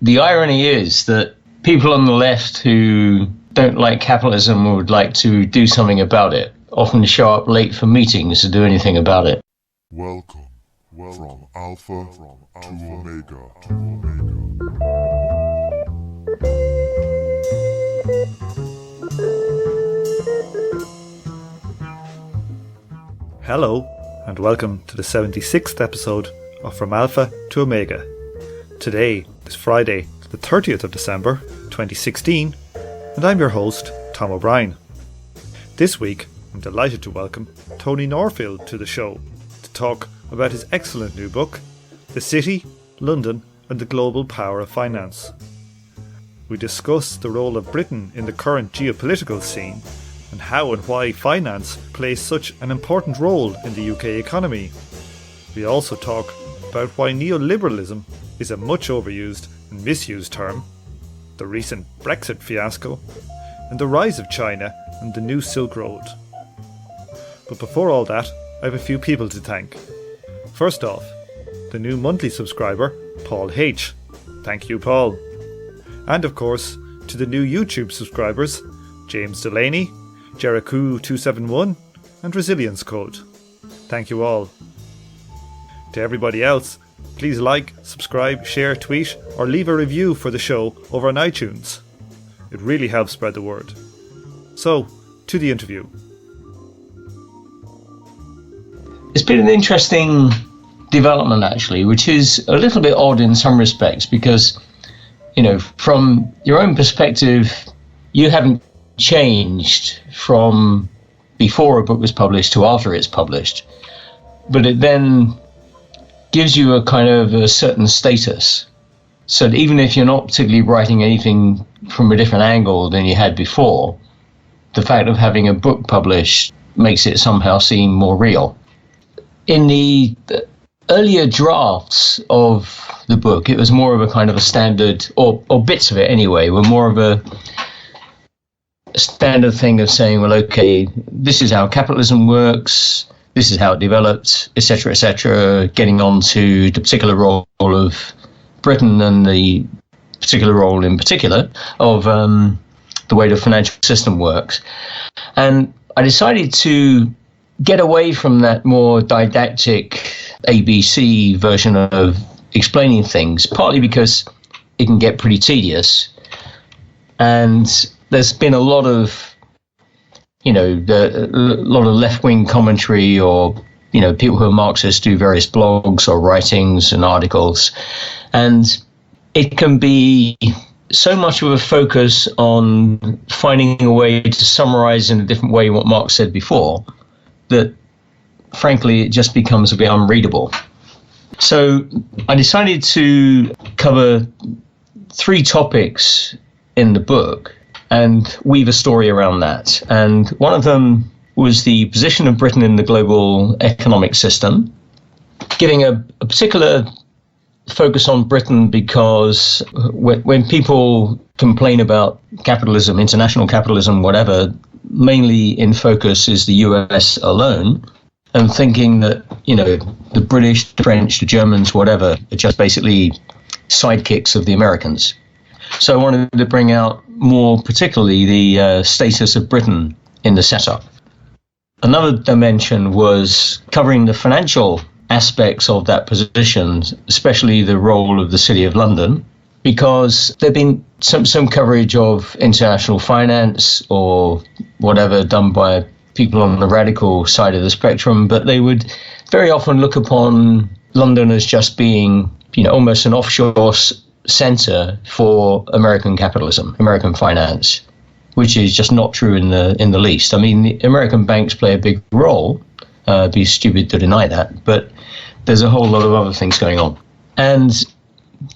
the irony is that people on the left who don't like capitalism or would like to do something about it often show up late for meetings to do anything about it. Welcome from Alpha to Omega. Hello, and welcome to the 76th episode of From Alpha to Omega. Today is Friday, the 30th of December, 2016, and I'm your host, Tom O'Brien. This week, I'm delighted to welcome Tony Norfield to the show to talk about his excellent new book, The City, London and the Global Power of Finance. We discuss the role of Britain in the current geopolitical scene and how and why finance plays such an important role in the UK economy. We also talk about why neoliberalism is a much overused and misused term, the recent Brexit fiasco, and the rise of China and the new Silk Road. But before all that, I have a few people to thank. First off, the new monthly subscriber, Paul H. Thank you, Paul. And of course, to the new YouTube subscribers, James Delaney, Jericho271 and Resilience Code. Thank you all. To everybody else, please like, subscribe, share, tweet or leave a review for the show over on iTunes. It really helps spread the word. So, to the interview. It's been an interesting development actually, which is a little bit odd in some respects because, from your own perspective, you haven't changed from before a book was published to after it's published, but it then gives you a kind of a certain status, so that even if you're not particularly writing anything from a different angle than you had before, the fact of having a book published makes it somehow seem more real. In the earlier drafts of the book, it was more of a kind of a standard, or bits of it anyway, were more of a standard thing of saying, well, okay, this is how capitalism works, this is how it developed, etc., getting on to the particular role of Britain and the particular role in particular of the way the financial system works. And I decided to get away from that more didactic ABC version of explaining things, partly because it can get pretty tedious, and there's been a lot of left-wing commentary, or people who are Marxists do various blogs or writings and articles, and it can be so much of a focus on finding a way to summarize in a different way what Marx said before that frankly it just becomes a bit unreadable. So I decided to cover 3 topics in the book and weave a story around that. And one of them was the position of Britain in the global economic system, giving a particular focus on Britain because when people complain about capitalism, international capitalism, whatever, mainly in focus is the US alone, and thinking that, the British, the French, the Germans, whatever, are just basically sidekicks of the Americans. So I wanted to bring out more particularly the status of Britain in the setup. Another dimension was covering the financial aspects of that position, especially the role of the City of London, because there've been some coverage of international finance or whatever done by people on the radical side of the spectrum, but they would very often look upon London as just being, almost an offshore center for American capitalism, American finance, which is just not true in the least. I mean, the American banks play a big role. It'd be stupid to deny that, but there's a whole lot of other things going on. And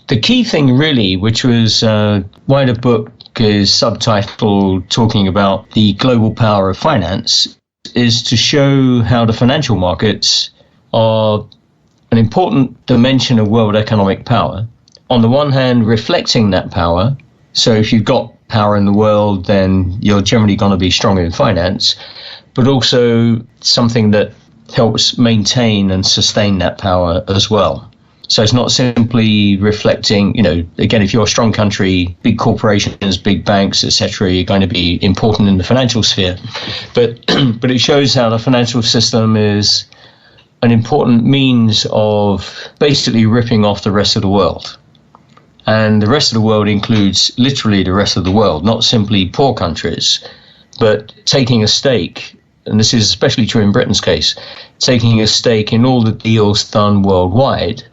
the key thing really, which was why the book is subtitled talking about the global power of finance, is to show how the financial markets are an important dimension of world economic power. On the one hand, reflecting that power. So if you've got power in the world, then you're generally going to be strong in finance, but also something that helps maintain and sustain that power as well. So it's not simply reflecting, again, if you're a strong country, big corporations, big banks, etc., you're going to be important in the financial sphere. But but it shows how the financial system is an important means of basically ripping off the rest of the world. And the rest of the world includes literally the rest of the world, not simply poor countries, but taking a stake, and this is especially true in Britain's case, taking a stake in all the deals done worldwide,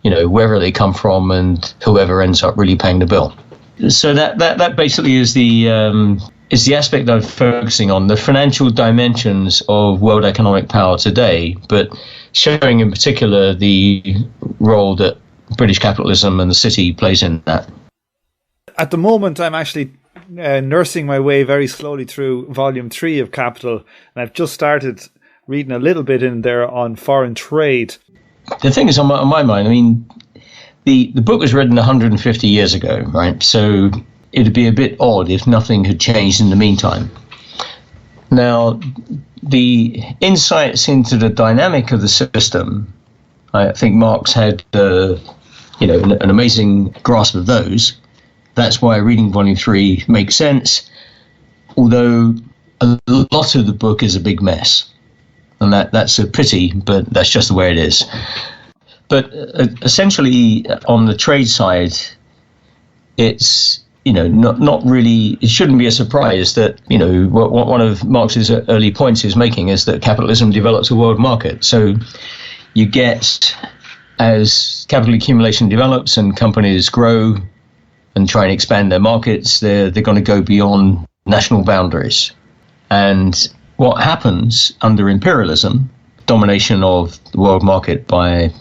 wherever they come from and whoever ends up really paying the bill. So that basically is the aspect I'm focusing on, the financial dimensions of world economic power today, but showing in particular the role that British capitalism and the city plays in that. At the moment, I'm actually nursing my way very slowly through Volume 3 of Capital, and I've just started reading a little bit in there on foreign trade. The thing is, on my mind, I mean, the book was written 150 years ago, right? So it'd be a bit odd if nothing had changed in the meantime. Now, the insights into the dynamic of the system, I think Marx had, an amazing grasp of those. That's why reading Volume 3 makes sense, although a lot of the book is a big mess. And that's a pity, but that's just the way it is. But essentially, on the trade side, it's, not really, it shouldn't be a surprise that, one of Marx's early points he's making is that capitalism develops a world market. So you get, as capital accumulation develops and companies grow and try and expand their markets, they're going to go beyond national boundaries. And what happens under imperialism, domination of the world market by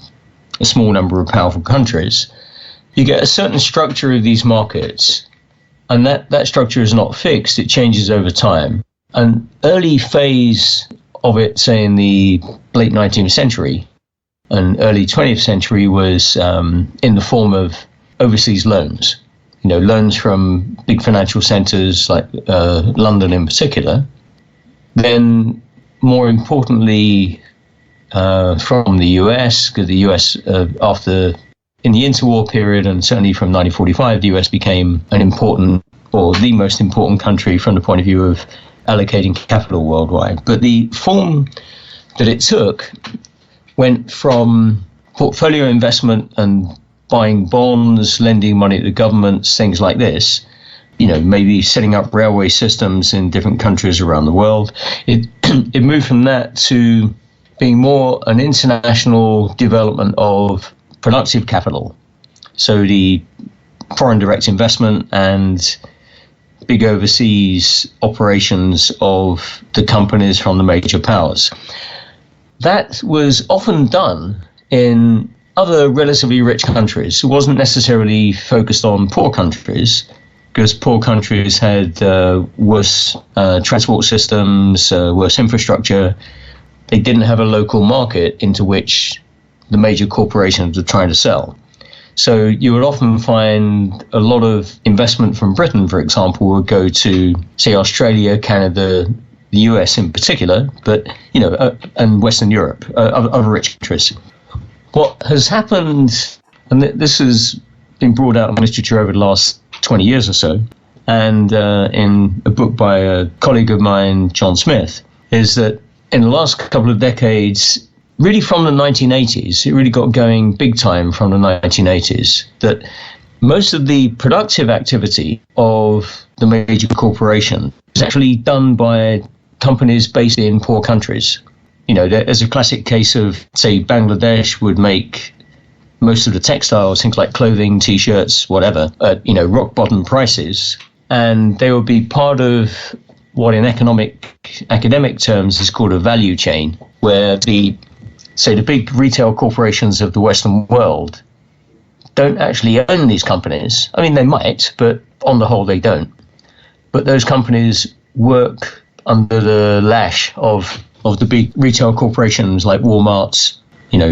a small number of powerful countries, you get a certain structure of these markets, and that structure is not fixed, it changes over time. An early phase of it, say in the late 19th century and early 20th century, was in the form of overseas loans. Loans from big financial centers like London in particular. Then, more importantly, from the US, because the US, in the interwar period, and certainly from 1945, the US became an important, or the most important country from the point of view of allocating capital worldwide. But the form that it took went from portfolio investment and buying bonds, lending money to governments, things like this, maybe setting up railway systems in different countries around the world. It moved from that to being more an international development of productive capital. So the foreign direct investment and big overseas operations of the companies from the major powers. That was often done in other relatively rich countries. It wasn't necessarily focused on poor countries, because poor countries had worse transport systems, worse infrastructure. They didn't have a local market into which the major corporations were trying to sell. So you would often find a lot of investment from Britain, for example, would go to, say, Australia, Canada, the US in particular, but, and Western Europe, other rich countries. What has happened, and this has been brought out in literature over the last 20 years or so, and in a book by a colleague of mine, John Smith, is that in the last couple of decades, really from the 1980s, it really got going big time from the 1980s, that most of the productive activity of the major corporation is actually done by companies based in poor countries. There's a classic case of, say, Bangladesh would make most of the textiles, things like clothing, T-shirts, whatever, at, rock bottom prices. And they would be part of what in academic terms is called a value chain, where the big retail corporations of the Western world don't actually own these companies. I mean, they might, but on the whole, they don't. But those companies work under the lash of the big retail corporations like Walmart's,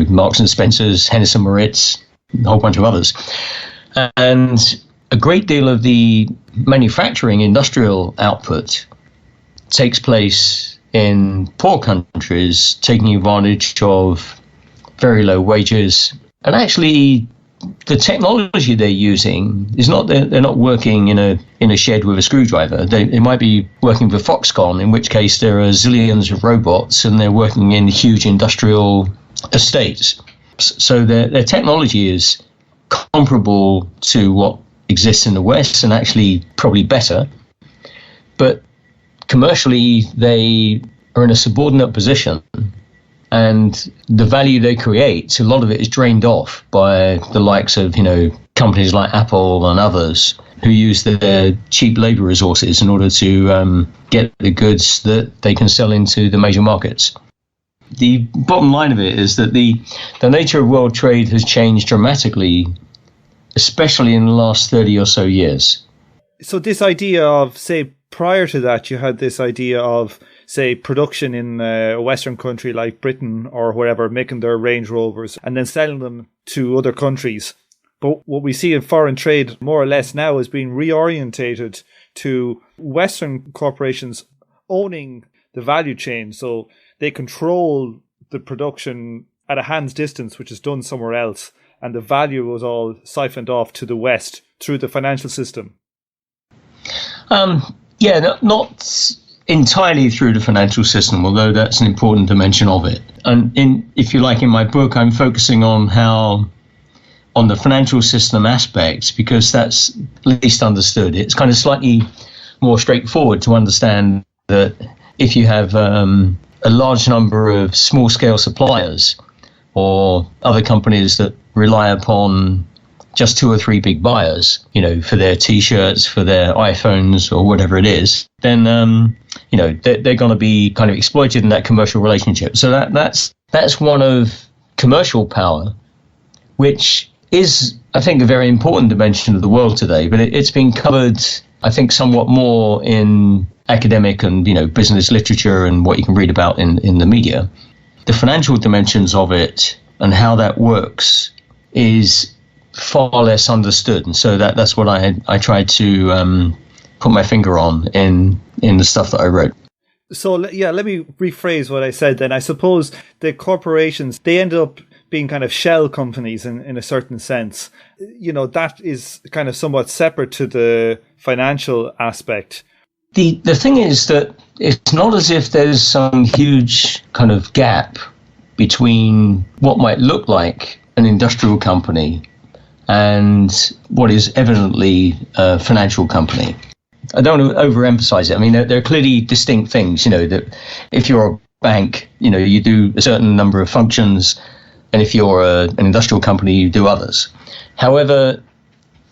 Marks and Spencer's, Henderson Moritz, a whole bunch of others. And a great deal of the manufacturing industrial output takes place in poor countries, taking advantage of very low wages, And actually, the technology they're using is not, they're not working in a shed with a screwdriver. They might be working with Foxconn, in which case there are zillions of robots and they're working in huge industrial estates. So their technology is comparable to what exists in the West, and actually probably better. But commercially, they are in a subordinate position, and the value they create, a lot of it is drained off by the likes of, companies like Apple and others who use their cheap labor resources in order to get the goods that they can sell into the major markets. The bottom line of it is that the nature of world trade has changed dramatically, especially in the last 30 or so years. So this idea of, say, prior to that, you had this idea of, say, production in a Western country like Britain or wherever, making their Range Rovers and then selling them to other countries. But what we see in foreign trade more or less now is being reorientated to Western corporations owning the value chain. So they control the production at a hand's distance, which is done somewhere else. And the value was all siphoned off to the West through the financial system. Not entirely through the financial system, although that's an important dimension of it. And if you like, in my book, I'm focusing on the financial system aspect, because that's least understood. It's kind of slightly more straightforward to understand that if you have a large number of small-scale suppliers or other companies that rely upon just 2 or 3 big buyers, for their T-shirts, for their iPhones or whatever it is, then, they're going to be kind of exploited in that commercial relationship. So that's one of commercial power, which is, I think, a very important dimension of the world today. But it's been covered, I think, somewhat more in academic and, business literature and what you can read about in the media. The financial dimensions of it and how that works is far less understood, and so that's what I tried to put my finger on in the stuff that I wrote. So let me rephrase what I said then. I suppose the corporations, they end up being kind of shell companies in a certain sense. That is kind of somewhat separate to the financial aspect. The thing is that it's not as if there's some huge kind of gap between what might look like an industrial company and what is evidently a financial company. I don't want to overemphasize it. I mean, there are clearly distinct things, that if you're a bank, you do a certain number of functions, and if you're an industrial company, you do others. However,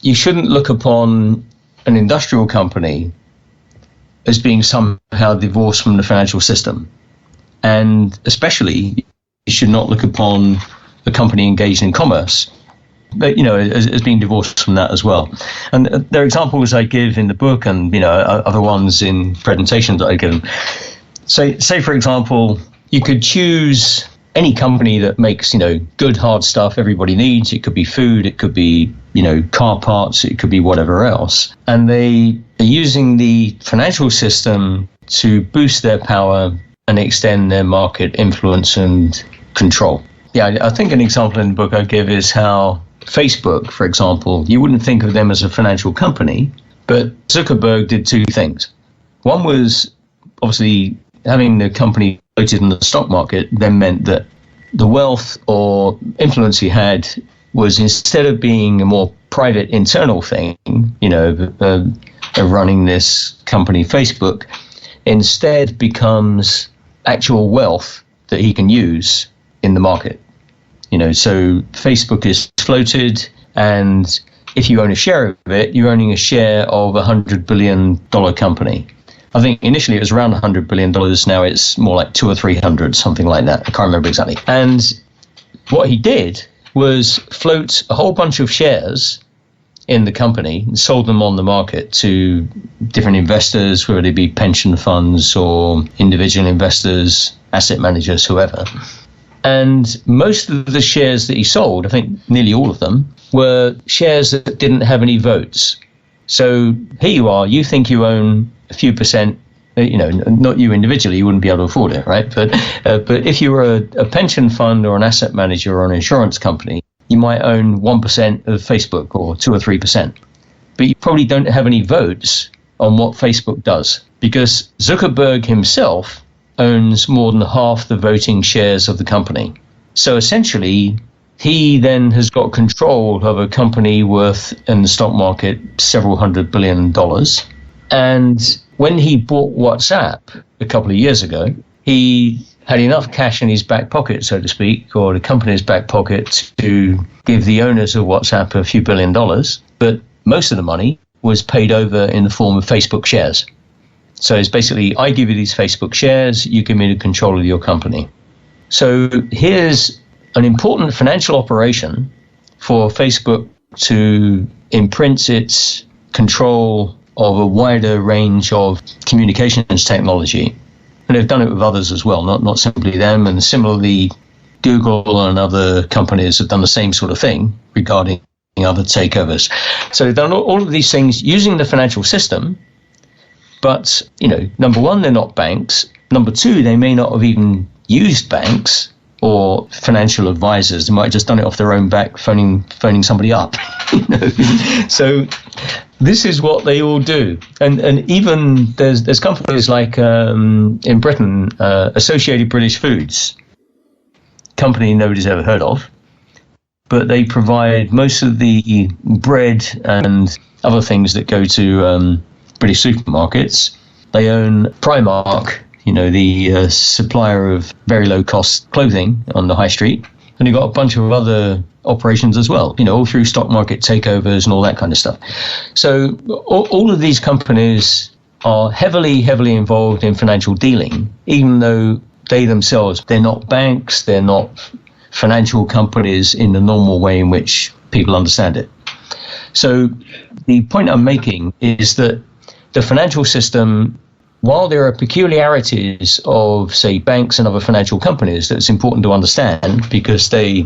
you shouldn't look upon an industrial company as being somehow divorced from the financial system. And especially, you should not look upon a company engaged in commerce, but, as being divorced from that as well. And there are examples I give in the book, and, other ones in presentations that I give them. Say, for example, you could choose any company that makes, good, hard stuff everybody needs. It could be food, it could be, car parts, it could be whatever else. And they are using the financial system to boost their power and extend their market influence and control. Yeah, I think an example in the book I give is how Facebook, for example, you wouldn't think of them as a financial company, but Zuckerberg did 2 things. One was obviously having the company quoted in the stock market then meant that the wealth or influence he had was, instead of being a more private internal thing, of running this company Facebook, instead becomes actual wealth that he can use in the market. So Facebook is floated, and if you own a share of it, you're owning a share of a $100 billion company. I think initially it was around $100 billion. Now it's more like 200 or 300, something like that. I can't remember exactly. And what he did was float a whole bunch of shares in the company and sold them on the market to different investors, whether they be pension funds or individual investors, asset managers, whoever. And most of the shares that he sold, I think nearly all of them, were shares that didn't have any votes. So here you are, you think you own a few percent, not you individually, you wouldn't be able to afford it, right? But if you were a pension fund or an asset manager or an insurance company, you might own 1% of Facebook or 2 or 3%. But you probably don't have any votes on what Facebook does, because Zuckerberg himself owns more than half the voting shares of the company. So essentially, he then has got control of a company worth in the stock market several $100 billion. And when he bought WhatsApp a couple of years ago, he had enough cash in his back pocket, so to speak, or the company's back pocket, to give the owners of WhatsApp a few $1 billion. But most of the money was paid over in the form of Facebook shares. So it's basically, I give you these Facebook shares, you give me the control of your company. So here's an important financial operation for Facebook to imprint its control of a wider range of communications technology. And they've done it with others as well, not simply them. And similarly, Google and other companies have done the same sort of thing regarding other takeovers. So they've done all of these things using the financial system. But, number one, they're not banks. Number two, they may not have even used banks or financial advisors. They might have just done it off their own back, phoning somebody up. So this is what they all do. And even there's companies like in Britain, Associated British Foods, company nobody's ever heard of, but they provide most of the bread and other things that go to British supermarkets. They own Primark, the supplier of very low-cost clothing on the high street. And you've got a bunch of other operations as well, all through stock market takeovers and all that kind of stuff. So all of these companies are heavily, heavily involved in financial dealing, even though they themselves, they're not banks, they're not financial companies in the normal way in which people understand it. So the point I'm making is that the financial system, while there are peculiarities of, say, banks and other financial companies that's important to understand because they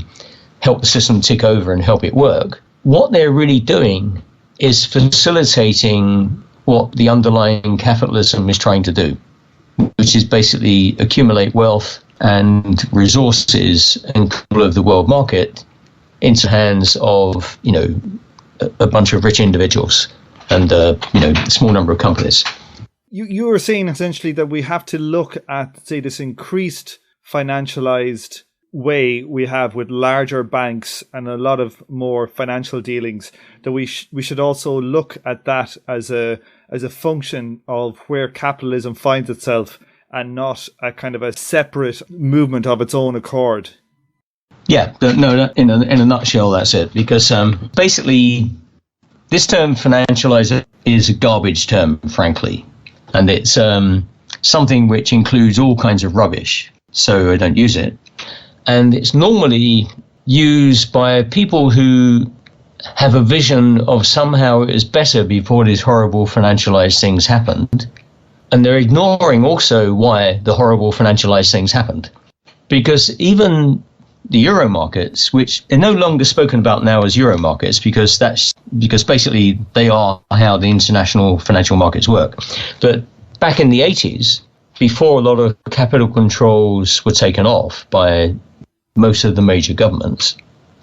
help the system tick over and help it work, what they're really doing is facilitating what the underlying capitalism is trying to do, which is basically accumulate wealth and resources and control of the world market into the hands of, a bunch of rich individuals and, a small number of companies. You were saying essentially that we have to look at, say, this increased financialized way we have with larger banks and a lot of more financial dealings, that we should also look at that as a function of where capitalism finds itself and not a kind of a separate movement of its own accord. Yeah, no, in a nutshell, that's it. Because basically, this term financializer is a garbage term, frankly. And it's something which includes all kinds of rubbish, so I don't use it. And it's normally used by people who have a vision of somehow it was better before these horrible financialized things happened. And they're ignoring also why the horrible financialized things happened. Because even the euro markets, which are no longer spoken about now as euro markets, because basically they are how the international financial markets work. But back in the 80s, before a lot of capital controls were taken off by most of the major governments,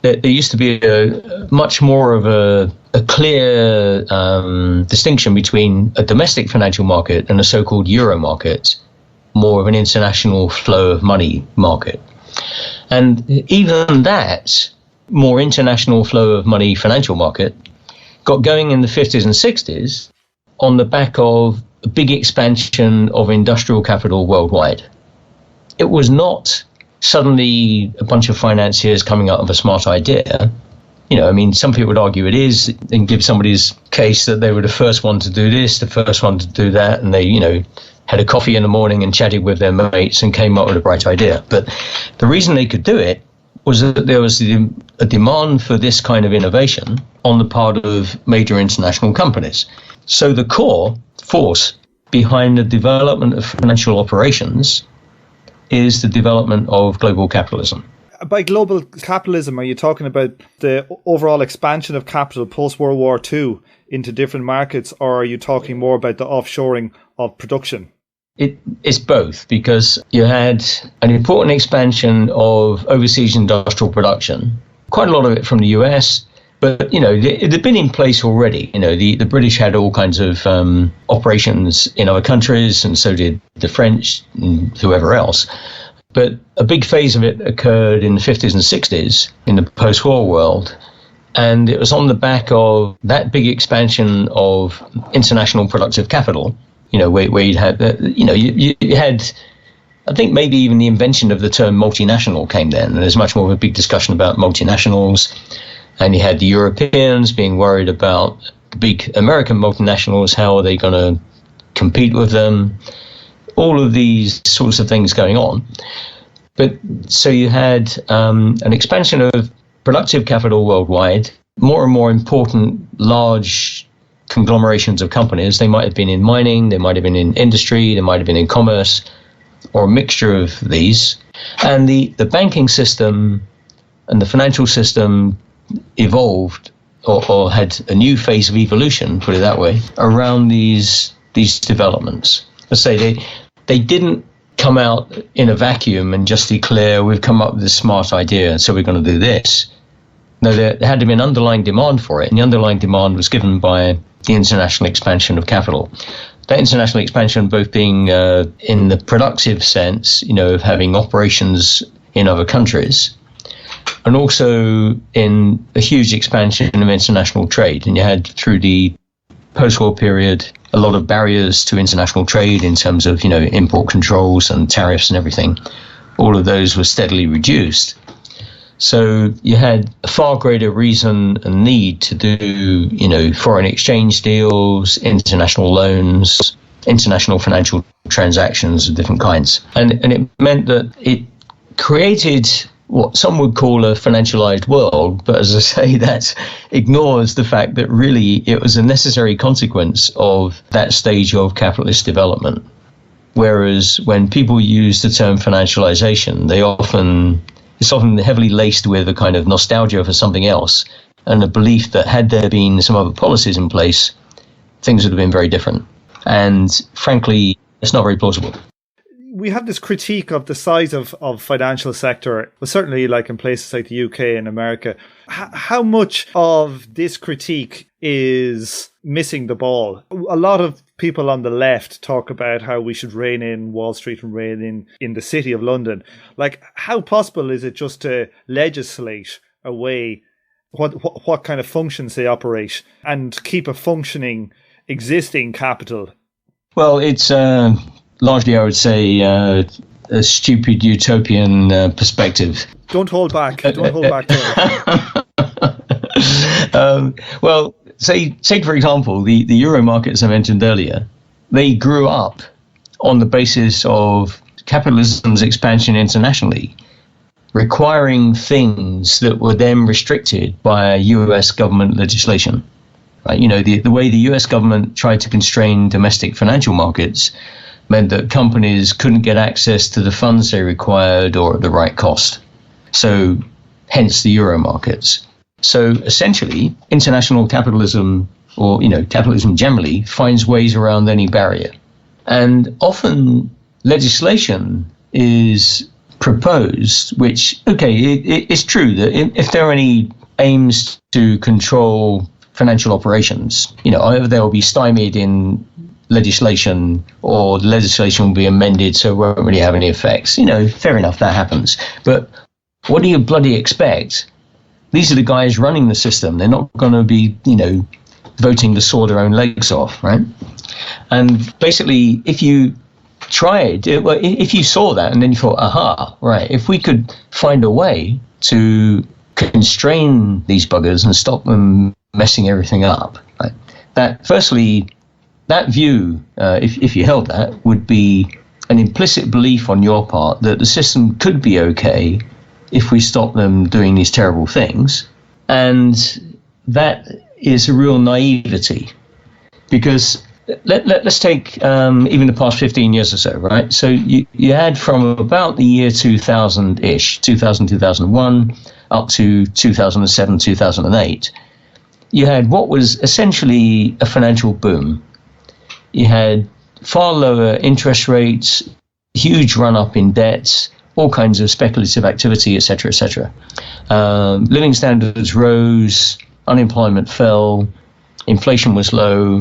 there used to be a much more of a clear distinction between a domestic financial market and a so-called euro market, more of an international flow of money market. And even that more international flow of money financial market got going in the 50s and 60s on the back of a big expansion of industrial capital worldwide. It was not suddenly a bunch of financiers coming up with a smart idea. Some people would argue it is and give somebody's case that they were the first one to do this, the first one to do that, and they, had a coffee in the morning and chatted with their mates and came up with a bright idea. But the reason they could do it was that there was a demand for this kind of innovation on the part of major international companies. So the core force behind the development of financial operations is the development of global capitalism. By global capitalism, are you talking about the overall expansion of capital post-World War II into different markets, or are you talking more about the offshoring of production? It's both, because you had an important expansion of overseas industrial production quite a lot of it from the US. But, it had been in place already. The British had all kinds of operations in other countries, and so did the French and whoever else. But a big phase of it occurred in the 50s and 60s in the post-war world. And it was on the back of that big expansion of international productive capital, where you'd had, you had, I think maybe even the invention of the term multinational came then. And there's much more of a big discussion about multinationals. And you had the Europeans being worried about the big American multinationals. How are they going to compete with them? All of these sorts of things going on. But so you had an expansion of productive capital worldwide, more and more important large conglomerations of companies. They might have been in mining, they might have been in industry, they might have been in commerce, or a mixture of these. And the banking system and the financial system evolved or had a new phase of evolution, put it that way, around these developments. Let's say they didn't come out in a vacuum and just declare, we've come up with this smart idea, and so we're going to do this. No, there had to be an underlying demand for it, and the underlying demand was given by the international expansion of capital. That international expansion both being in the productive sense, of having operations in other countries, and also in a huge expansion of international trade. And you had, through the post-war period, a lot of barriers to international trade in terms of, import controls and tariffs and everything. All of those were steadily reduced. So you had a far greater reason and need to do, foreign exchange deals, international loans, international financial transactions of different kinds. And it meant that it created what some would call a financialized world, but as I say, that ignores the fact that really it was a necessary consequence of that stage of capitalist development. Whereas when people use the term financialization, it's often heavily laced with a kind of nostalgia for something else and a belief that had there been some other policies in place, things would have been very different. And frankly, it's not very plausible. We have this critique of the size of financial sector, well, certainly like in places like the UK and America. How much of this critique is missing the ball? A lot of people on the left talk about how we should rein in Wall Street and rein in the city of London. Like, how possible is it just to legislate away what kind of functions they operate and keep a functioning existing capital? Well, it's largely, I would say, a stupid utopian perspective. Don't hold back. Don't hold back. Well, say for example, the euro markets I mentioned earlier, they grew up on the basis of capitalism's expansion internationally, requiring things that were then restricted by US government legislation. Right? The way the US government tried to constrain domestic financial markets meant that companies couldn't get access to the funds they required or at the right cost. So hence the euro markets. So essentially, international capitalism, or capitalism generally, finds ways around any barrier. And often legislation is proposed, which, it's true that if there are any aims to control financial operations, either they will be stymied in legislation or the legislation will be amended so it won't really have any effects. Fair enough, that happens. But what do you bloody expect? These are the guys running the system. They're not going to be, voting to saw their own legs off, right? And basically, if you if you saw that and then you thought, aha, right, if we could find a way to constrain these buggers and stop them messing everything up, right? That view, if you held that, would be an implicit belief on your part that the system could be okay if we stop them doing these terrible things. And that is a real naivety. Because let's take even the past 15 years or so, right? So you had from about the year 2000-ish, 2000, 2001, up to 2007, 2008, you had what was essentially a financial boom. You had far lower interest rates, huge run-up in debts, all kinds of speculative activity, etc., etc. Living standards rose, unemployment fell, inflation was low,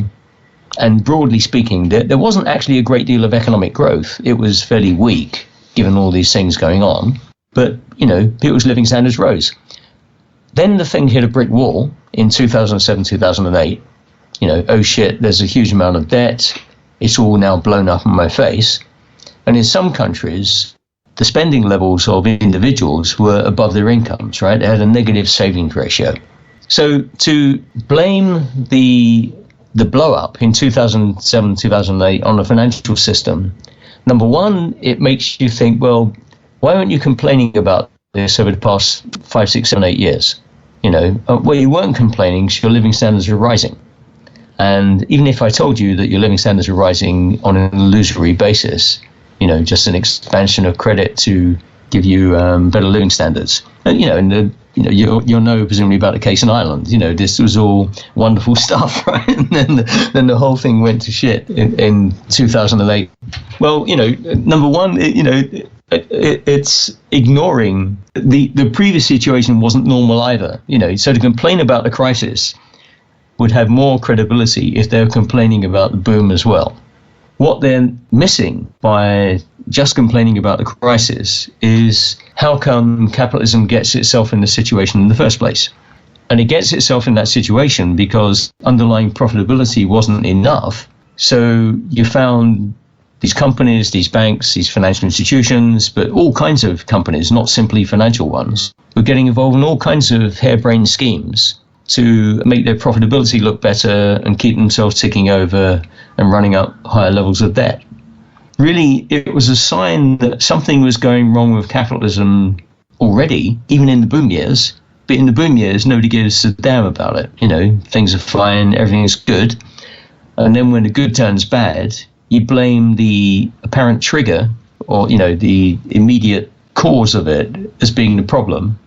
and broadly speaking, there wasn't actually a great deal of economic growth. It was fairly weak, given all these things going on. But, people's living standards rose. Then the thing hit a brick wall in 2007, 2008. Oh shit, there's a huge amount of debt. It's all now blown up in my face. And in some countries, the spending levels of individuals were above their incomes, right? They had a negative savings ratio. So to blame the blow up in 2007, 2008 on the financial system, number one, it makes you think, well, why aren't you complaining about this over the past 5, 6, 7, 8 years? Well, you weren't complaining because your living standards are rising. And even if I told you that your living standards are rising on an illusory basis, just an expansion of credit to give you better living standards. And, you'll know presumably about the case in Ireland. This was all wonderful stuff, right? And then the whole thing went to shit in 2008. Well, number one, it's ignoring the previous situation wasn't normal either. So to complain about the crisis would have more credibility if they're complaining about the boom as well. What they're missing by just complaining about the crisis is how come capitalism gets itself in the situation in the first place. And it gets itself in that situation because underlying profitability wasn't enough. So you found these companies, these banks, these financial institutions, but all kinds of companies, not simply financial ones, were getting involved in all kinds of harebrained schemes to make their profitability look better and keep themselves ticking over and running up higher levels of debt. Really, it was a sign that something was going wrong with capitalism already, even in the boom years. But in the boom years, nobody gives a damn about it. Things are fine, everything is good. And then when the good turns bad, you blame the apparent trigger or, the immediate cause of it as being the problem,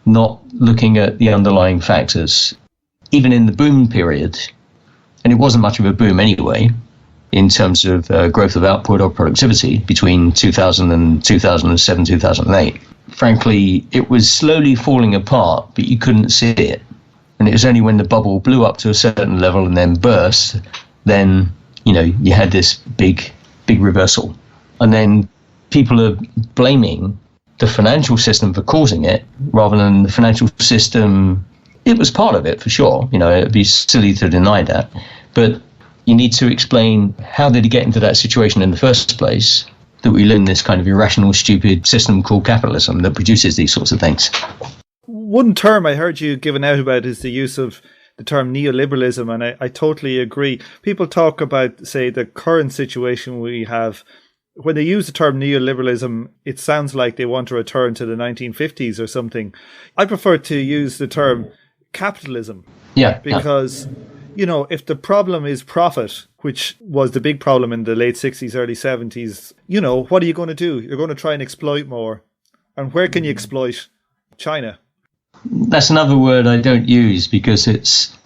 not looking at the underlying factors. Even in the boom period, and it wasn't much of a boom anyway, in terms of growth of output or productivity between 2000 and 2007, 2008. Frankly, it was slowly falling apart, but you couldn't see it. And it was only when the bubble blew up to a certain level and then burst, then, you had this big reversal. And then people are blaming the financial system for causing it rather than the financial system. It was part of it for sure. It'd be silly to deny that. But you need to explain how did he get into that situation in the first place, that we live in this kind of irrational, stupid system called capitalism that produces these sorts of things. One term I heard you given out about is the use of the term neoliberalism, and I totally agree. People talk about, say, the current situation we have. When they use the term neoliberalism, it sounds like they want to return to the 1950s or something. I prefer to use the term capitalism. Yeah. Because, if the problem is profit, which was the big problem in the late 60s, early 70s, what are you going to do? You're going to try and exploit more. And where can you exploit? China. That's another word I don't use because it's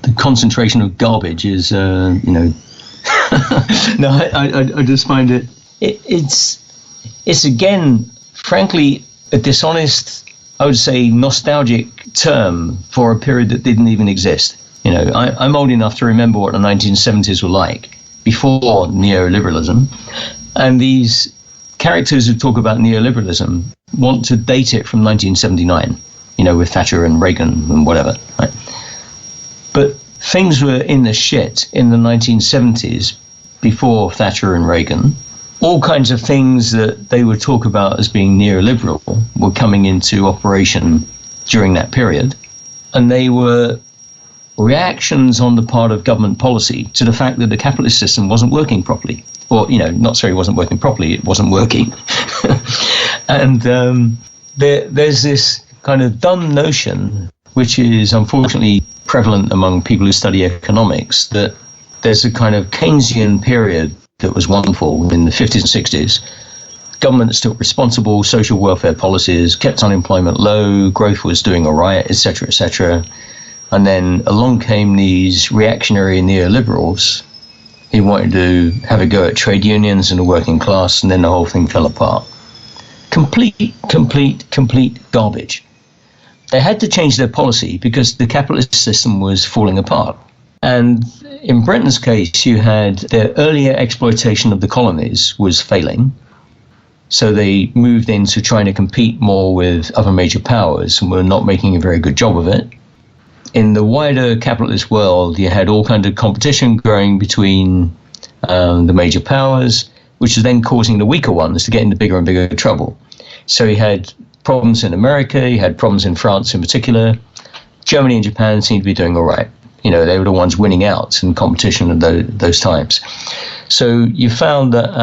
the concentration of garbage is, No, I just find it's again, frankly, a dishonest, I would say, nostalgic term for a period that didn't even exist. I'm old enough to remember what the 1970s were like before neoliberalism. And these characters who talk about neoliberalism want to date it from 1979, with Thatcher and Reagan and whatever, right? But things were in the shit in the 1970s before Thatcher and Reagan. All kinds of things that they would talk about as being neoliberal were coming into operation during that period. And they were reactions on the part of government policy to the fact that the capitalist system wasn't working properly. Or, not sorry, it wasn't working properly, it wasn't working. And there's this kind of dumb notion, which is unfortunately prevalent among people who study economics, that there's a kind of Keynesian period that was wonderful in the 50s and 60s. Governments took responsible social welfare policies, kept unemployment low, growth was doing all right, etc., etc. And then along came these reactionary neoliberals who wanted to have a go at trade unions and the working class, and then the whole thing fell apart. complete garbage. They had to change their policy because the capitalist system was falling apart. And in Britain's case, you had their earlier exploitation of the colonies was failing. So they moved into trying to compete more with other major powers and were not making a very good job of it. In the wider capitalist world, you had all kinds of competition growing between the major powers, which is then causing the weaker ones to get into bigger and bigger trouble. So you had problems in America, you had problems in France in particular. Germany and Japan seemed to be doing all right. You know, they were the ones winning out in competition at those times. So you found that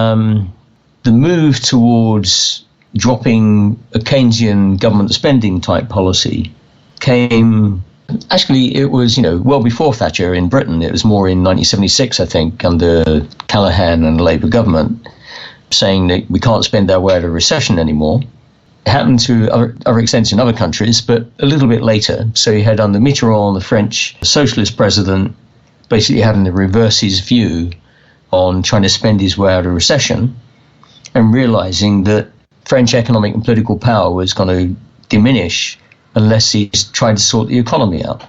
the move towards dropping a Keynesian government spending type policy came, actually it was, well before Thatcher in Britain. It was more in 1976, I think, under Callaghan and the Labour government, saying that we can't spend our way out of recession anymore. It happened to other extents in other countries, but a little bit later. So you had under Mitterrand, the French socialist president, basically having to reverse his view on trying to spend his way out of recession and realizing that French economic and political power was going to diminish unless he's trying to sort the economy out.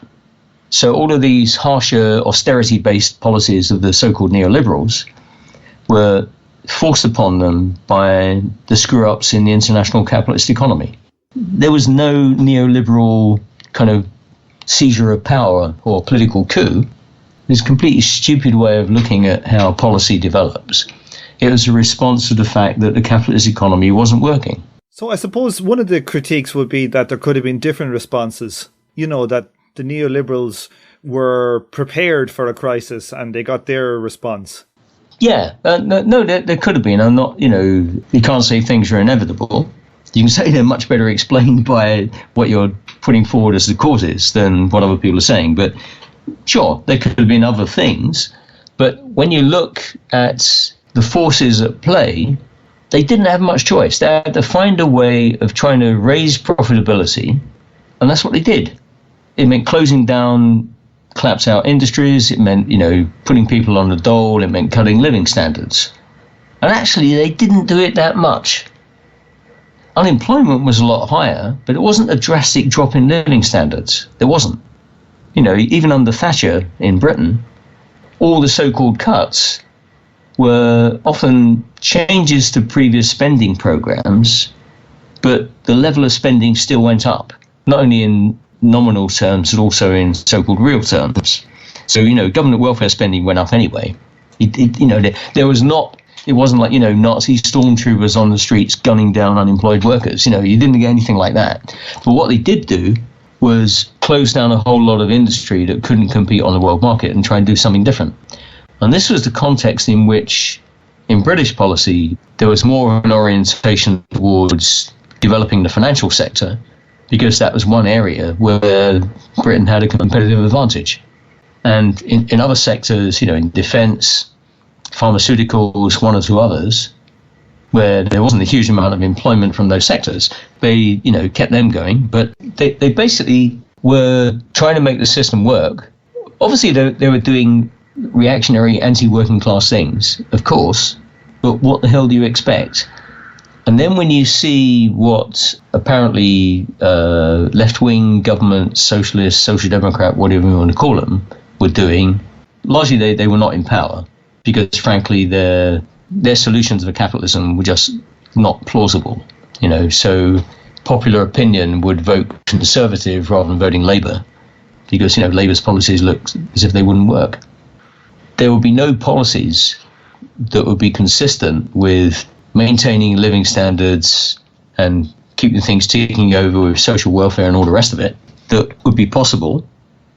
So all of these harsher austerity-based policies of the so-called neoliberals were forced upon them by the screw-ups in the international capitalist economy. There was no neoliberal kind of seizure of power or political coup. It's a completely stupid way of looking at how policy develops. It was a response to the fact that the capitalist economy wasn't working. So I suppose one of the critiques would be that there could have been different responses. That the neoliberals were prepared for a crisis and they got their response. Yeah, no, there could have been. I'm not, you can't say things are inevitable. You can say they're much better explained by what you're putting forward as the causes than what other people are saying. But sure, there could have been other things. But when you look at the forces at play, they didn't have much choice. They had to find a way of trying to raise profitability, and that's what they did. It meant closing down, collapse out industries. It meant, putting people on the dole. It meant cutting living standards. And actually, they didn't do it that much. Unemployment was a lot higher, but it wasn't a drastic drop in living standards. There wasn't. Even under Thatcher in Britain, all the so-called cuts were often changes to previous spending programs, but the level of spending still went up, not only in nominal terms, but also in so-called real terms. So, government welfare spending went up anyway. It wasn't like, Nazi stormtroopers on the streets gunning down unemployed workers. You didn't get anything like that. But what they did do was close down a whole lot of industry that couldn't compete on the world market and try and do something different. And this was the context in which, in British policy, there was more of an orientation towards developing the financial sector, because that was one area where Britain had a competitive advantage. And in other sectors, in defence, pharmaceuticals, one or two others, where there wasn't a huge amount of employment from those sectors, they, kept them going. But they basically were trying to make the system work. Obviously, they were doing reactionary anti-working class things, of course, but what the hell do you expect? And then when you see what apparently left-wing government, socialist, social democrat, whatever you want to call them, were doing, largely they were not in power because, frankly, their solutions of capitalism were just not plausible. So popular opinion would vote Conservative rather than voting Labour because, Labour's policies looked as if they wouldn't work. There would be no policies that would be consistent with maintaining living standards and keeping things ticking over with social welfare and all the rest of it that would be possible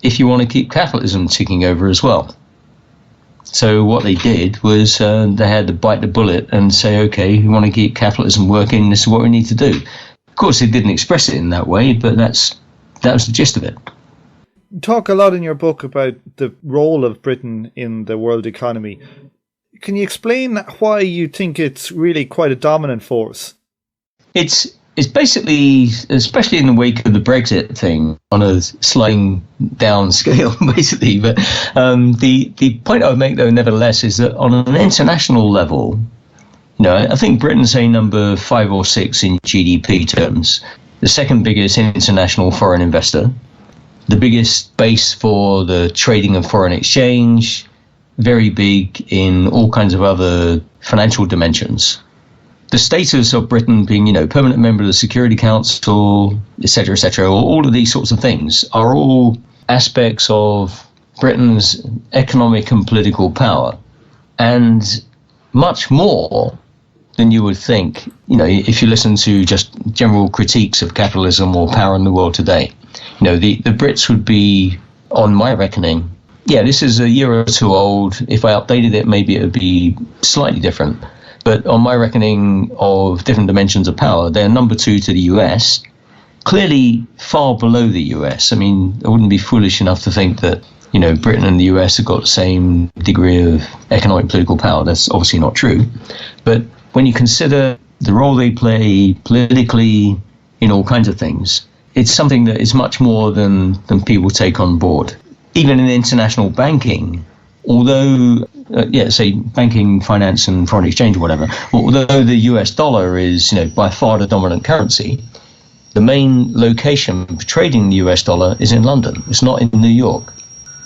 if you want to keep capitalism ticking over as well. So what they did was they had to bite the bullet and say, okay, we want to keep capitalism working, this is what we need to do. Of course, they didn't express it in that way, but that was the gist of it. You talk a lot in your book about the role of Britain in the world economy. Can you explain why you think it's really quite a dominant force? It's basically, especially in the wake of the Brexit thing, on a sliding down scale, basically. But the point I would make, though, nevertheless, is that on an international level, I think Britain's say number 5 or 6 in GDP terms, the second biggest international foreign investor, the biggest base for the trading of foreign exchange, very big in all kinds of other financial dimensions. The status of Britain being, permanent member of the Security Council, et cetera, all of these sorts of things are all aspects of Britain's economic and political power. And much more than you would think, if you listen to just general critiques of capitalism or power in the world today. The Brits would be, on my reckoning, this is a year or two old. If I updated it, maybe it would be slightly different. But on my reckoning of different dimensions of power, they're number 2 to the US, clearly far below the US. I mean, I wouldn't be foolish enough to think that, Britain and the US have got the same degree of economic and political power. That's obviously not true. But when you consider the role they play politically in all kinds of things, it's something that is much more than people take on board. Even in international banking, although, say banking, finance and foreign exchange or whatever, although the US dollar is, by far the dominant currency, the main location for trading the US dollar is in London. It's not in New York.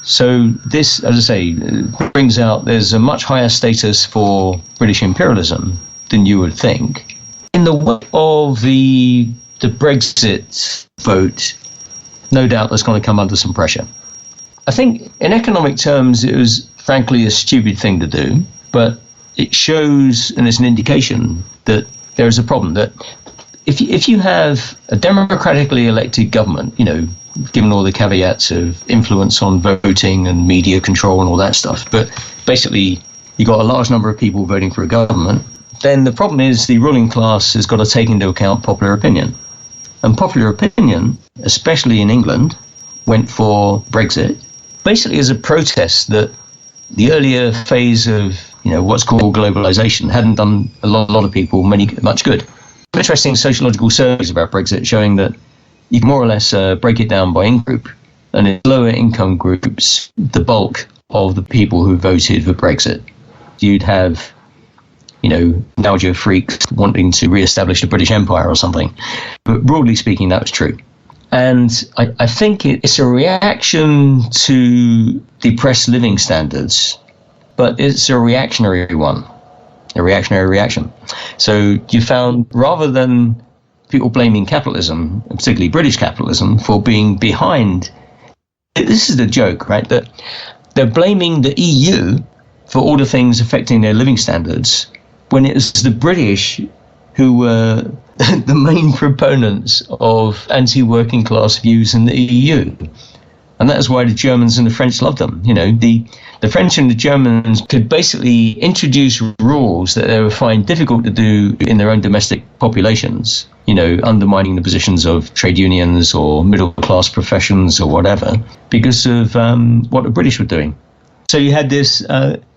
So this, as I say, brings out there's a much higher status for British imperialism than you would think. In the wake of the Brexit vote, no doubt that's going to come under some pressure. I think in economic terms, it was frankly a stupid thing to do, but it shows and it's an indication that there is a problem. That if you have a democratically elected government, given all the caveats of influence on voting and media control and all that stuff, but basically you've got a large number of people voting for a government, then the problem is the ruling class has got to take into account popular opinion. And popular opinion, especially in England, went for Brexit, basically as a protest that the earlier phase of, what's called globalization hadn't done a lot of people much good. Interesting sociological surveys about Brexit showing that you can more or less break it down by income group. And in lower income groups, the bulk of the people who voted for Brexit, you'd have, nostalgia freaks wanting to re-establish the British Empire or something. But broadly speaking, that was true. And I think it's a reaction to depressed living standards, but it's a reactionary one, a reactionary reaction. So you found rather than people blaming capitalism, particularly British capitalism, for being behind, this is the joke, right? That they're blaming the EU for all the things affecting their living standards, when it was the British who were the main proponents of anti-working class views in the EU. And that's why the Germans and the French loved them. The French and the Germans could basically introduce rules that they would find difficult to do in their own domestic populations, undermining the positions of trade unions or middle class professions or whatever, because of what the British were doing. So you had this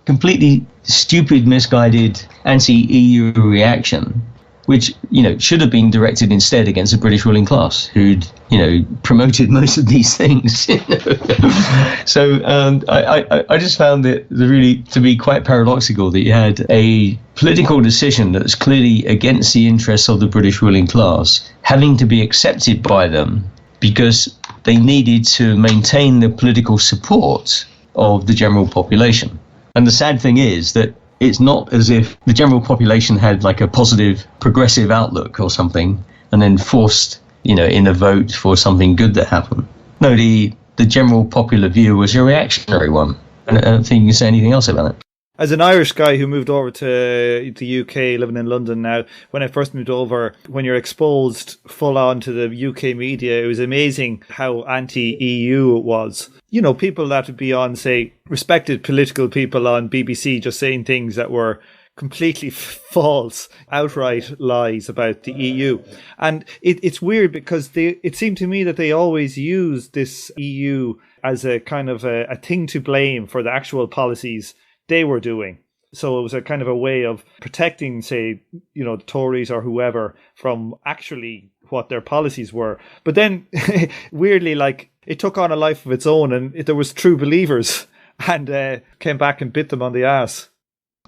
completely stupid, misguided anti-EU reaction, which, should have been directed instead against the British ruling class, who'd, promoted most of these things. So I just found it really to be quite paradoxical that you had a political decision that was clearly against the interests of the British ruling class having to be accepted by them because they needed to maintain the political support of the general population. And the sad thing is that it's not as if the general population had like a positive, progressive outlook or something and then forced, in a vote for something good that happened. No, the general popular view was a reactionary one. And I don't think you can say anything else about it. As an Irish guy who moved over to the UK, living in London now, when I first moved over, when you're exposed full on to the UK media, it was amazing how anti-EU it was. People that would be on, say, respected political people on BBC just saying things that were completely false, outright lies about the EU. And it's weird because it seemed to me that they always used this EU as a kind of a thing to blame for the actual policies they were doing. So it was a kind of a way of protecting, say, the Tories or whoever from actually what their policies were. But then, weirdly, it took on a life of its own and there was true believers and came back and bit them on the ass.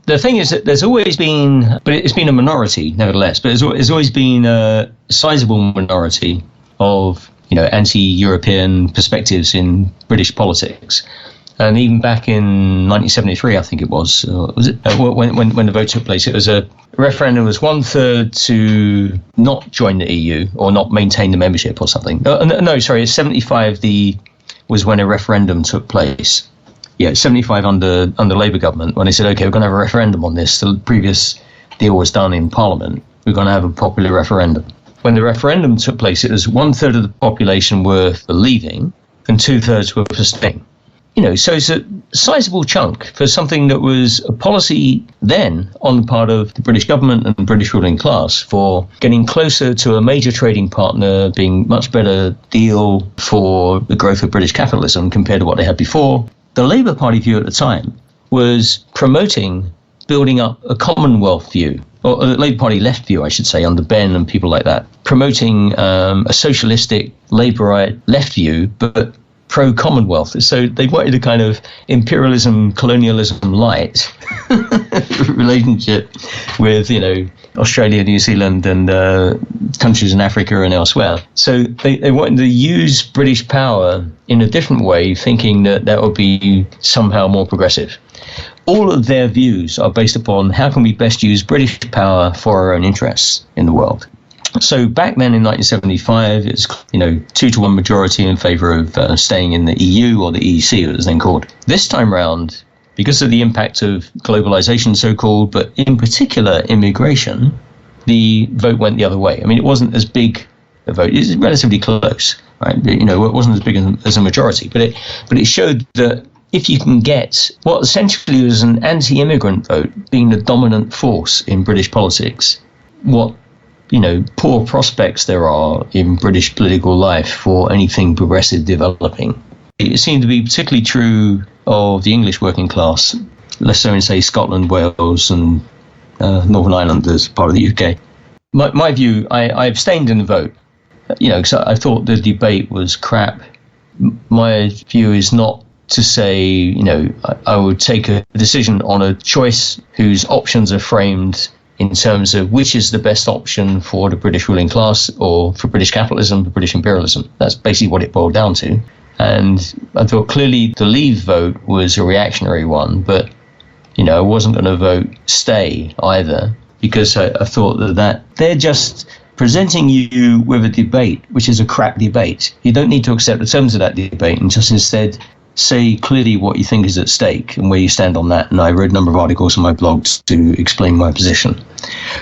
the thing is that there's always been, but it's been a minority nevertheless, but there's always been a sizable minority of, anti-European perspectives in British politics. And even back in 1973, I think it was it when the vote took place, it was a referendum was 1/3 to not join the EU or not maintain the membership or something. No, sorry, 75 was when a referendum took place. Yeah, 75 under Labour government, when they said, okay, we're going to have a referendum on this. The previous deal was done in Parliament. We're going to have a popular referendum. When the referendum took place, it was 1/3 of the population were for leaving and 2/3 were for staying. So it's a sizable chunk for something that was a policy then on the part of the British government and the British ruling class for getting closer to a major trading partner, being much better deal for the growth of British capitalism compared to what they had before. The Labour Party view at the time was promoting building up a Commonwealth view, or the Labour Party left view, I should say, under Benn and people like that, promoting a socialistic, Labourite left view, but pro-Commonwealth. So they wanted a kind of imperialism, colonialism light relationship with, Australia, New Zealand and countries in Africa and elsewhere. So they wanted to use British power in a different way, thinking that would be somehow more progressive. All of their views are based upon how can we best use British power for our own interests in the world. So back then in 1975, it's 2-1 majority in favour of staying in the EU, or the EEC, as it was then called. This time round, because of the impact of globalisation, so-called, but in particular immigration, the vote went the other way. I mean, it wasn't as big a vote; it's relatively close, right? It wasn't as big as a majority, but it showed that if you can get what essentially was an anti-immigrant vote being the dominant force in British politics, what poor prospects there are in British political life for anything progressive developing. It seemed to be particularly true of the English working class, less so in, say, Scotland, Wales and Northern Ireland as part of the UK. My view, I abstained in the vote, because I thought the debate was crap. My view is not to say, I would take a decision on a choice whose options are framed in terms of which is the best option for the British ruling class or for British capitalism, for British imperialism. That's basically what it boiled down to. And I thought clearly the Leave vote was a reactionary one, but, I wasn't going to vote stay either, because I thought that they're just presenting you with a debate, which is a crap debate. You don't need to accept the terms of that debate and just instead say clearly what you think is at stake and where you stand on that. And I wrote a number of articles on my blog to explain my position.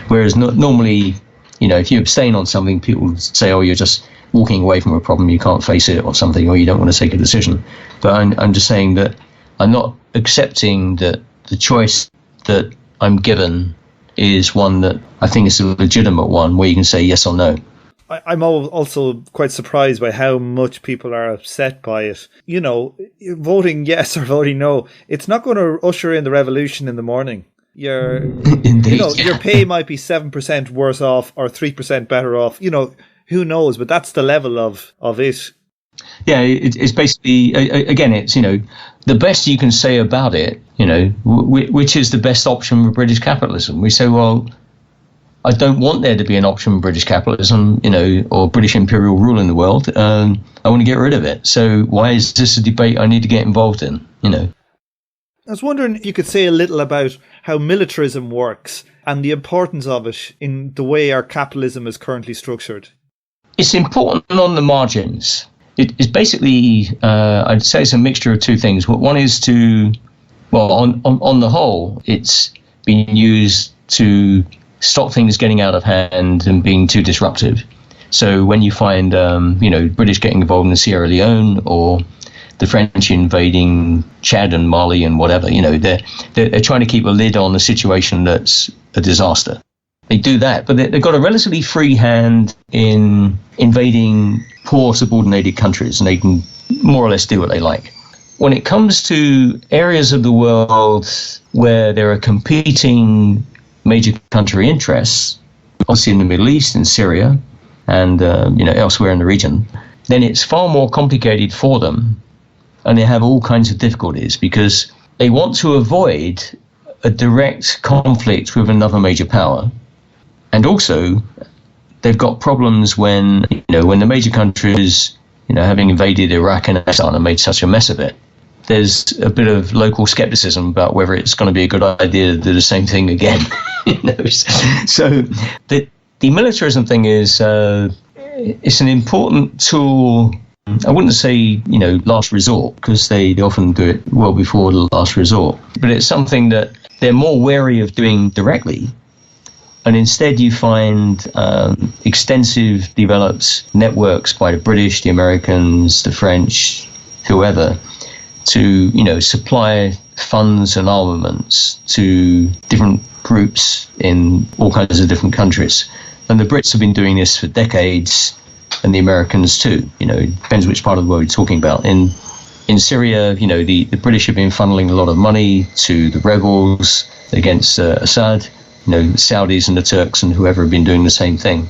Whereas normally, if you abstain on something, people say, oh, you're just walking away from a problem, you can't face it or something, or you don't want to take a decision. But I'm just saying that I'm not accepting that the choice that I'm given is one that I think is a legitimate one where you can say yes or no. I'm also quite surprised by how much people are upset by it. Voting yes or voting no, it's not going to usher in the revolution in the morning. Indeed, your pay might be 7% worse off or 3% better off. Who knows? But that's the level of it. Yeah, it's basically, again, it's, the best you can say about it, which is the best option for British capitalism. We say, well, I don't want there to be an option for British capitalism, or British imperial rule in the world. I want to get rid of it. So why is this a debate I need to get involved in, I was wondering if you could say a little about how militarism works and the importance of it in the way our capitalism is currently structured. It's important on the margins. It's basically, I'd say it's a mixture of two things. One is on the whole, it's been used to stop things getting out of hand and being too disruptive. So when you find, British getting involved in Sierra Leone or the French invading Chad and Mali and whatever, they're trying to keep a lid on a situation that's a disaster. They do that, but they've got a relatively free hand in invading poor subordinated countries, and they can more or less do what they like. When it comes to areas of the world where there are competing major country interests, obviously in the Middle East, in Syria, and elsewhere in the region, then it's far more complicated for them, and they have all kinds of difficulties because they want to avoid a direct conflict with another major power. And also, they've got problems when the major countries, having invaded Iraq and Afghanistan and made such a mess of it, there's a bit of local skepticism about whether it's going to be a good idea to do the same thing again. So the militarism thing is it's an important tool. I wouldn't say last resort, because they often do it well before the last resort, but it's something that they're more wary of doing directly. And instead you find extensive developed networks by the British, the Americans, the French, whoever, to supply funds and armaments to different groups in all kinds of different countries. And the Brits have been doing this for decades, and the Americans too. It depends which part of the world you're talking about. In Syria, the British have been funneling a lot of money to the rebels against Assad. The Saudis and the Turks and whoever have been doing the same thing.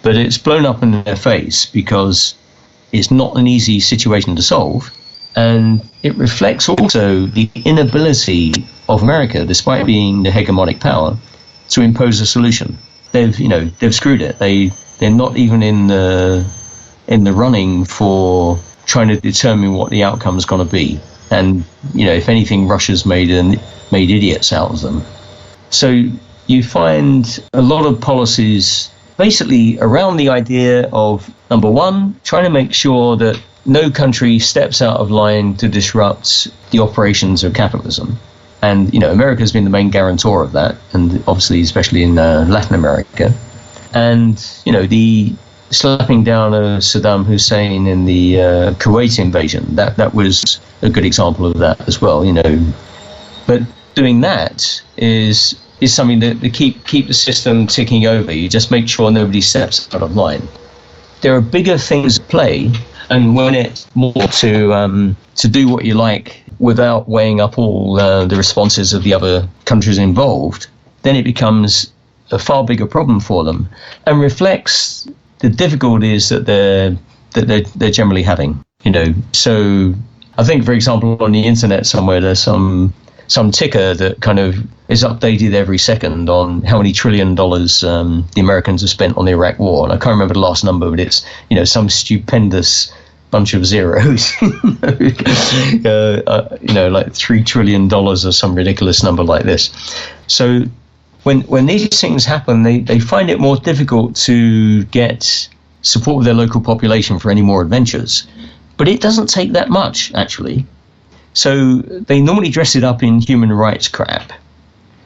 But it's blown up in their face because it's not an easy situation to solve. And it reflects also the inability of America, despite being the hegemonic power, to impose a solution. They've screwed it. They're not even in the running for trying to determine what the outcome is going to be. And if anything, Russia's made idiots out of them. So you find a lot of policies basically around the idea of, number one, trying to make sure that no country steps out of line to disrupt the operations of capitalism. And, America has been the main guarantor of that, and obviously, especially in Latin America. And, the slapping down of Saddam Hussein in the Kuwait invasion, that was a good example of that as well, But doing that is something that keep the system ticking over. You just make sure nobody steps out of line. There are bigger things at play, and when it's more to do what you like without weighing up all the responses of the other countries involved, then it becomes a far bigger problem for them, and reflects the difficulties that they're generally having. So I think, for example, on the internet somewhere, there's some ticker that kind of is updated every second on how many $1 trillion the Americans have spent on the Iraq war. And I can't remember the last number, but it's, some stupendous bunch of zeros, like $3 trillion or some ridiculous number like this. So when these things happen, they find it more difficult to get support of their local population for any more adventures. But it doesn't take that much, actually. So they normally dress it up in human rights crap.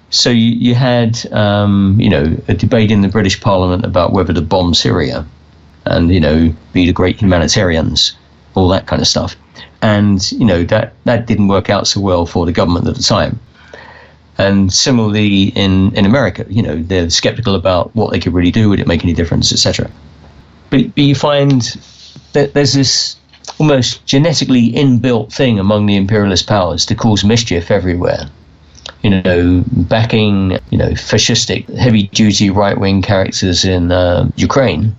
So you had, a debate in the British Parliament about whether to bomb Syria and, be the great humanitarians, all that kind of stuff. And, that didn't work out so well for the government at the time. And similarly in America, they're skeptical about what they could really do, would it make any difference, etc. But you find that there's this almost genetically inbuilt thing among the imperialist powers to cause mischief everywhere. Backing, fascistic, heavy-duty right-wing characters in Ukraine.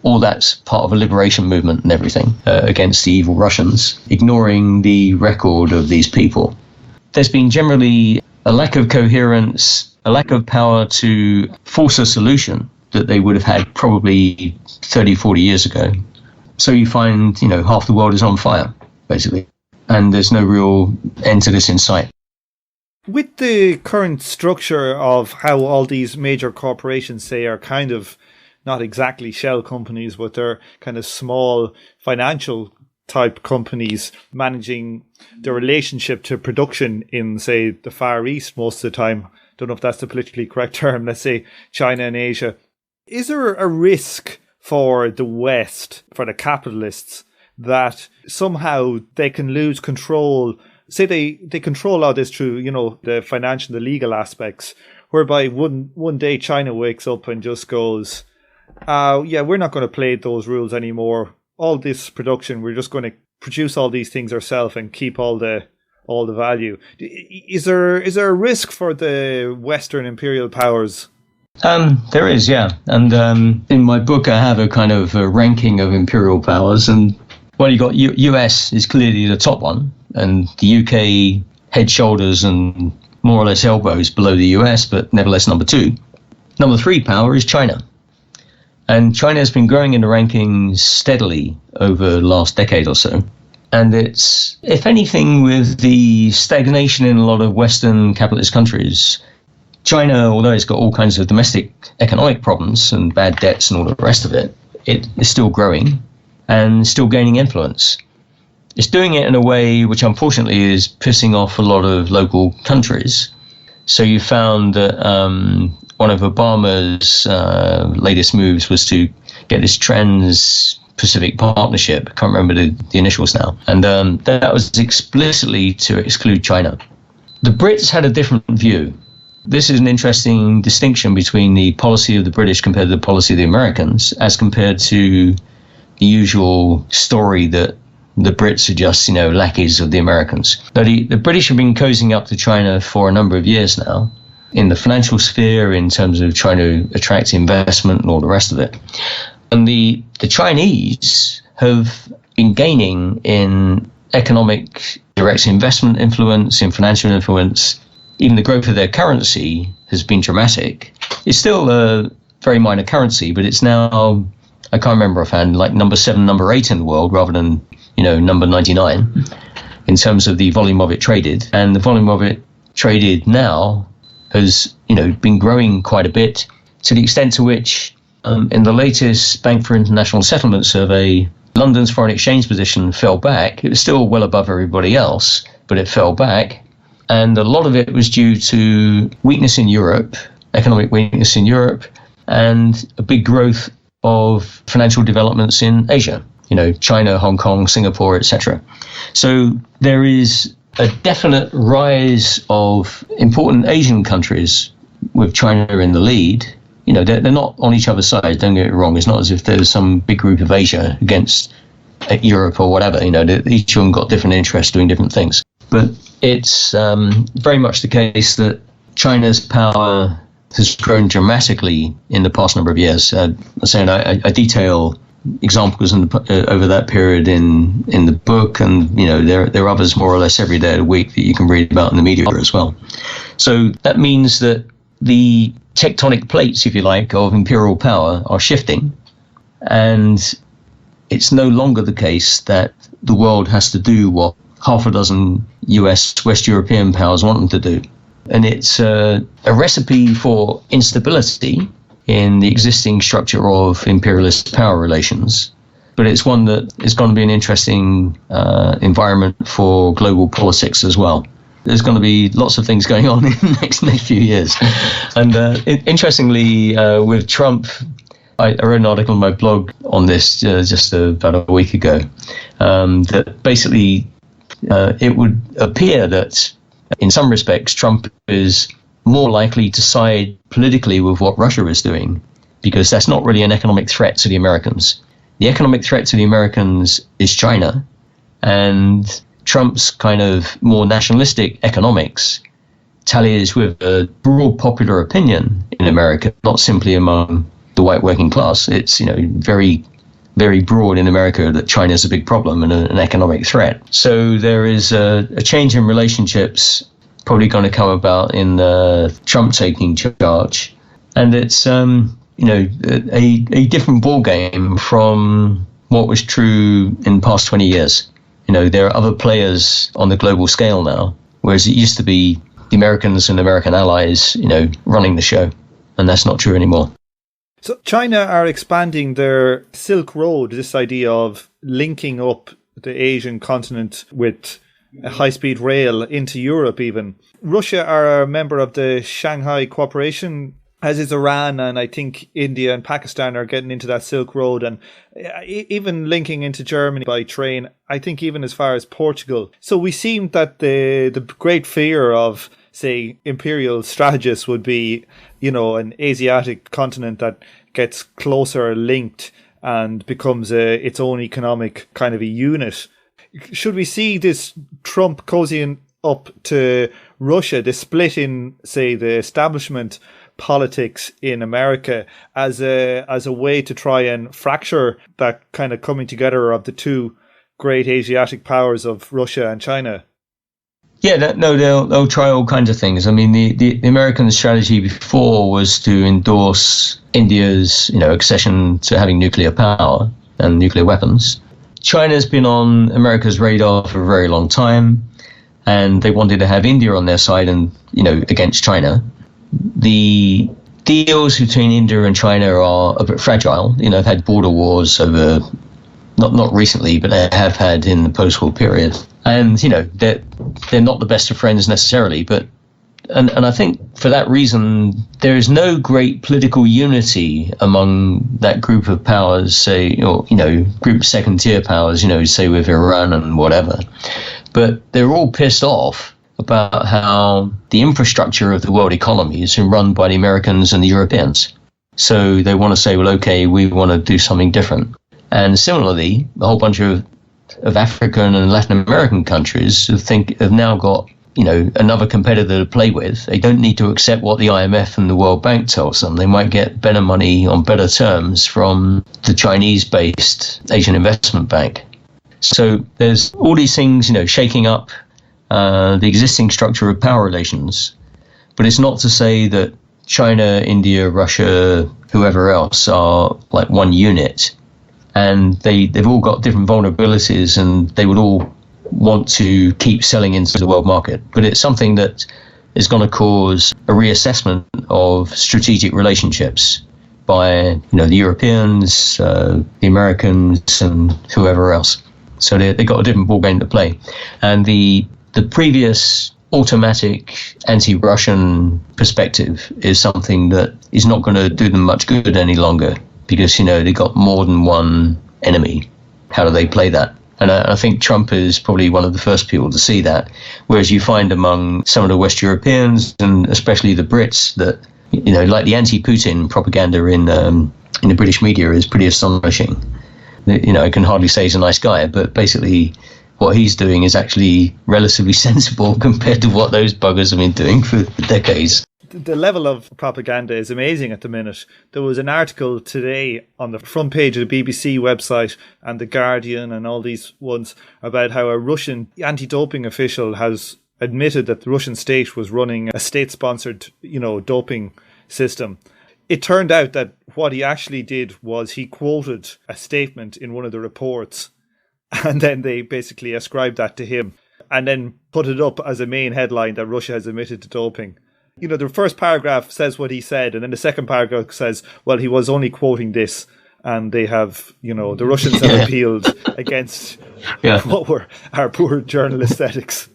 All that's part of a liberation movement and everything against the evil Russians, ignoring the record of these people. There's been generally a lack of coherence, a lack of power to force a solution that they would have had probably 30, 40 years ago. So you find, half the world is on fire, basically, and there's no real end to this in sight. With the current structure of how all these major corporations, say, are kind of not exactly shell companies, but they're kind of small financial type companies managing the relationship to production in, say, the Far East most of the time. Don't know if that's the politically correct term, let's say China and Asia. Is there a risk for the West, for the capitalists, that somehow they can lose control? Say they control all this through, the financial, the legal aspects, whereby one day China wakes up and just goes, we're not going to play those rules anymore. All this production, we're just going to produce all these things ourselves and keep all the value. Is there a risk for the Western imperial powers? There is, yeah. And in my book, I have a kind of a ranking of imperial powers. And, you got US is clearly the top one. And the UK, head, shoulders, and more or less elbows below the US, but nevertheless number 2. Number 3 power is China. And China has been growing in the rankings steadily over the last decade or so. And it's, if anything, with the stagnation in a lot of Western capitalist countries, China, although it's got all kinds of domestic economic problems and bad debts and all the rest of it, it is still growing and still gaining influence. It's doing it in a way which unfortunately is pissing off a lot of local countries. So you found that one of Obama's latest moves was to get this Trans-Pacific Partnership. I can't remember the initials now. And that was explicitly to exclude China. The Brits had a different view. This is an interesting distinction between the policy of the British compared to the policy of the Americans, as compared to the usual story that the Brits are just, lackeys of the Americans. But the British have been cozying up to China for a number of years now, in the financial sphere, in terms of trying to attract investment and all the rest of it. And the Chinese have been gaining in economic direct investment influence, in financial influence. Even the growth of their currency has been dramatic. It's still a very minor currency, but it's now, I can't remember offhand, like number 7, number 8 in the world, rather than, number 99 in terms of the volume of it traded. And the volume of it traded now has, been growing quite a bit, to the extent to which in the latest Bank for International Settlement survey, London's foreign exchange position fell back. It was still well above everybody else, but it fell back. And a lot of it was due to weakness in Europe, economic weakness in Europe, and a big growth of financial developments in Asia, China, Hong Kong, Singapore, etc. So there is a definite rise of important Asian countries with China in the lead. They're not on each other's side, don't get it wrong. It's not as if there's some big group of Asia against Europe or whatever. Each of them got different interests doing different things. But it's very much the case that China's power has grown dramatically in the past number of years. I detail examples over that period in the book, and there are others more or less every day of the week that you can read about in the media as well. So that means that the tectonic plates, if you like, of imperial power are shifting, and it's no longer the case that the world has to do what half a dozen US West European powers want them to do. And it's a recipe for instability in the existing structure of imperialist power relations. But it's one that is going to be an interesting environment for global politics as well. There's going to be lots of things going on in the next few years. And interestingly, with Trump, I wrote an article on my blog on this just about a week ago, that basically it would appear that in some respects Trump is more likely to side politically with what Russia is doing, because that's not really an economic threat to the Americans. The economic threat to the Americans is China, and Trump's kind of more nationalistic economics tallies with a broad popular opinion in America, not simply among the white working class. It's, very, very broad in America that China is a big problem and an economic threat. So there is a change in relationships probably going to come about in Trump taking charge. And it's, a different ball game from what was true in the past 20 years. There are other players on the global scale now, whereas it used to be the Americans and American allies, running the show. And that's not true anymore. So China are expanding their Silk Road, this idea of linking up the Asian continent with a high-speed rail into Europe even. Russia are a member of the Shanghai Cooperation, as is Iran, and I think India and Pakistan are getting into that Silk Road, and even linking into Germany by train, I think even as far as Portugal. So we seem that the great fear of, say, imperial strategists would be, an Asiatic continent that gets closer linked and becomes its own economic kind of a unit. Should we see this Trump cozying up to Russia, the split in, say, the establishment politics in America as a way to try and fracture that kind of coming together of the two great Asiatic powers of Russia and China? Yeah, no, they'll try all kinds of things. I mean, the American strategy before was to endorse India's, accession to having nuclear power and nuclear weapons. China's been on America's radar for a very long time, and they wanted to have India on their side and, against China. The deals between India and China are a bit fragile. They've had border wars over, not recently, but they have had in the post-war period. And, they're not the best of friends necessarily, but and I think for that reason, there is no great political unity among that group of powers, say, group second-tier powers, say with Iran and whatever. But they're all pissed off about how the infrastructure of the world economy is run by the Americans and the Europeans. So they want to say, well, okay, we want to do something different. And similarly, a whole bunch of African and Latin American countries have now got, another competitor to play with. They don't need to accept what the IMF and the World Bank tells them. They might get better money on better terms from the Chinese-based Asian Investment Bank. So there's all these things, shaking up the existing structure of power relations. But it's not to say that China, India, Russia, whoever else are like one unit. And they've all got different vulnerabilities, and they would all want to keep selling into the world market. But it's something that is going to cause a reassessment of strategic relationships by the Europeans, the Americans, and whoever else. So they've got a different ballgame to play. And the previous automatic anti-Russian perspective is something that is not going to do them much good any longer. Because, they've got more than one enemy. How do they play that? And I think Trump is probably one of the first people to see that. Whereas you find among some of the West Europeans, and especially the Brits, that, like the anti-Putin propaganda in the British media is pretty astonishing. I can hardly say he's a nice guy, but basically what he's doing is actually relatively sensible compared to what those buggers have been doing for decades. The level of propaganda is amazing at the minute. There was an article today on the front page of the BBC website and The Guardian and all these ones about how a Russian anti-doping official has admitted that the Russian state was running a state-sponsored, doping system. It turned out that what he actually did was he quoted a statement in one of the reports, and then they basically ascribed that to him and then put it up as a main headline that Russia has admitted to doping. The first paragraph says what he said, and then the second paragraph says, well, he was only quoting this, and they have, the Russians have appealed against what were our poor journalist ethics.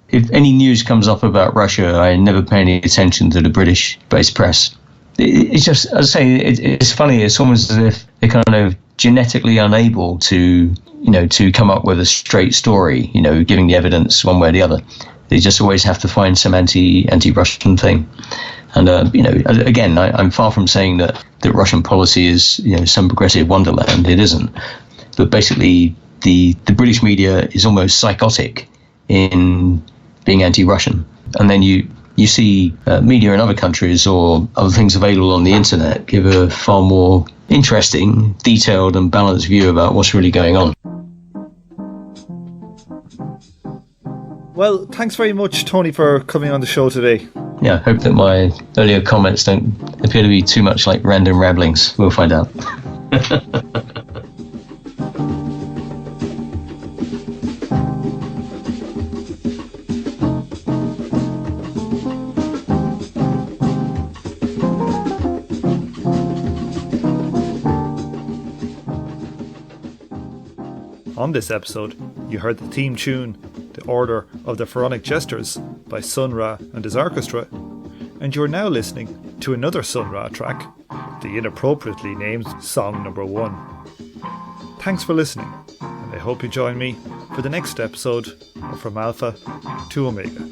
If any news comes up about Russia, I never pay any attention to the British-based press. It's just, as I say, it's funny. It's almost as if they're kind of genetically unable to, to come up with a straight story, giving the evidence one way or the other. They just always have to find some anti-Russian thing. And, again, I'm far from saying that Russian policy is, some progressive wonderland. It isn't. But basically, the British media is almost psychotic in being anti-Russian. And then you see media in other countries or other things available on the internet give a far more interesting, detailed and balanced view about what's really going on. Well, thanks very much, Tony, for coming on the show today. Yeah, I hope that my earlier comments don't appear to be too much like random ramblings. We'll find out. On this episode, you heard the theme tune, The Order of the Pharaonic Jesters by Sun Ra and his Arkestra, and you're now listening to another Sun Ra track, the inappropriately named Song Number 1. Thanks for listening, and I hope you join me for the next episode of From Alpha to Omega.